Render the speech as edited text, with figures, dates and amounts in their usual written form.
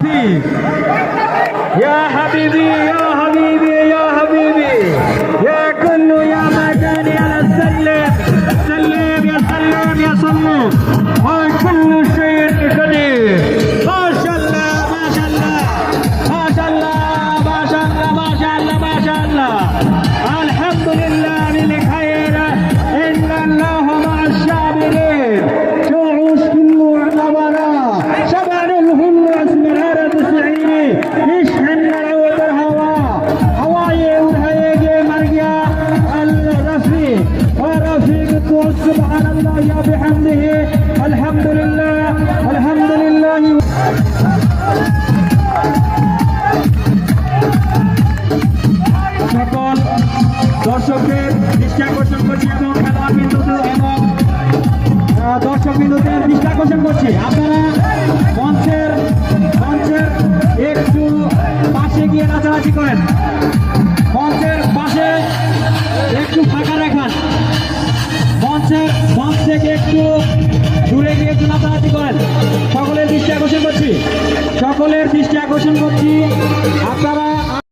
يا حبيبي يا حبيبي يا حبيبي يا كل يا مكان يا سلم سلم يا سلم يا سلم وكل شيء قدير ما شاء الله ما شاء الله ما شاء الله ما شاء الله ما شاء الله ما شاء الله الحمد لله للخير إن الله مع الصابرين شعوش كل عبرة شبان الهم اسمرار تسعيني يشحن العود الهواء هواي ورهيجي مرقيا الرفيق ورفيق الطول سبحان الله يا بحمده الحمد لله الحمد لله সকল দর্শকদের দৃষ্টি আকর্ষণ করছি এবং খেলোয়াড় বিন্দুদের এবং দর্শক বিন্দুদের দৃষ্টি আকর্ষণ করছি আপনারা মঞ্চের একটু পাশে গিয়ে নাচানাচি করেন মঞ্চের পাশে একটু ফাঁকা রাখান মঞ্চ থেকে একটু দূরে গিয়ে একটু নাচানাচি করেন সকলের দৃষ্টি আকর্ষণ করছি আপনারা